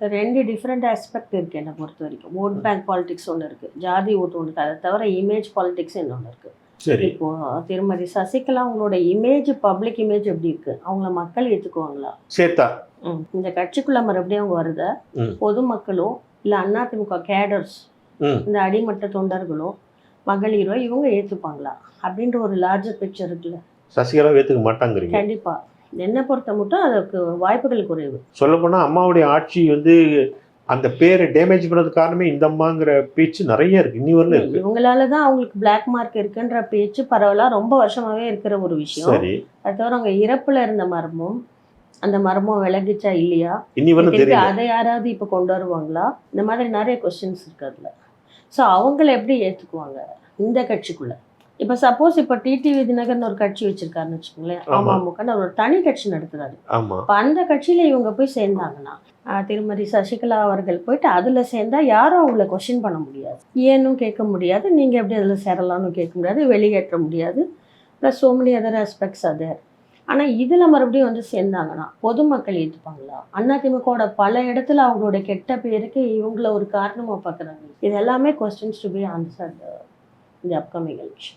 2 different aspect இருக்குது என்னை பொறுத்த வரைக்கும். ஓட் பேங்க் பாலிடிக்ஸ் ஒன்று இருக்குது, ஜாதி ஓட்டு ஒன்று இருக்குது, அதை தவிர இமேஜ் பாலிடிக்ஸ் இன்னொன்று இருக்குது. சரி. இப்போது திருமதி சசிகலா அவங்களோட இமேஜ், பப்ளிக் இமேஜ் எப்படி இருக்குது? அவங்கள மக்கள் ஏற்றுக்குவாங்களா? சேர்த்தா இந்த கட்சிக்குள்ளே மறுபடியும் அவங்க வருத பொதுமக்களோ இல்லை அதிமுக கேடர்ஸ், இந்த அடிமட்ட தொண்டர்களோ மகளிரோ இவங்க ஏற்றுப்பாங்களா அப்படின்ற ஒரு லார்ஜர் பிக்சர் இருக்குல்ல. சசிகலா ஏற்றுக்க மாட்டாங்கிறீங்க? கண்டிப்பாக என்னை பொறுத்த மட்டும் அதுக்கு வாய்ப்புகள் குறைவு. சொல்லப்போனால் அம்மாவுடைய ஆட்சி அந்த பேரை டேமேஜ் பண்ணது காரணமே இந்த அம்மாங்கிற பேச்சு நிறைய இருக்கு. இன்னி வரல இருக்கு. இவங்களால தான் அவங்களுக்கு பிளாக் மார்க் இருக்குன்ற பேச்சு பரவலாக ரொம்ப வருஷமாவே இருக்கிற ஒரு விஷயம். சரி. அது தவிர அவங்க இறப்புல இருந்த மர்மம், அந்த மர்மம் விளங்கிச்சா இல்லையா, இன்னி வரல தெரியல. அதை யாராவது இப்போ கொண்டு வருவாங்களா, இந்த மாதிரி நிறைய கொஸ்டின்ஸ் இருக்கு அதுல. ஸோ அவங்கள எப்படி ஏற்றுக்குவாங்க இந்த கட்சிக்குள்ள? இப்போ சப்போஸ் இப்போ டிடிவி தினகர்னு ஒரு கட்சி வச்சிருக்காருன்னு வச்சுக்கோங்களேன், அமமுகன்னு ஒரு தனி கட்சி நடத்துறாரு. இப்போ அந்த கட்சியில இவங்க போய் சேர்ந்தாங்கன்னா, திருமதி சசிகலா அவர்கள் போயிட்டு அதுல சேர்ந்தா யாரும் அவங்கள கொஸ்டின் பண்ண முடியாது, ஏன்னும் கேட்க முடியாது, நீங்க எப்படி அதில் சேரலாம்னு கேட்க முடியாது, வெளியேற்ற முடியாது. Plus so many other aspects other. ஆனால் இதில் மறுபடியும் சேர்ந்தாங்கன்னா பொதுமக்கள் ஏற்றுப்பாங்களா? அதிமுகவோட பல இடத்துல அவங்களோட கெட்ட பேருக்கு இவங்கள ஒரு காரணமாக பார்க்குறாங்க. இது எல்லாமே questions to be answered in the upcoming election.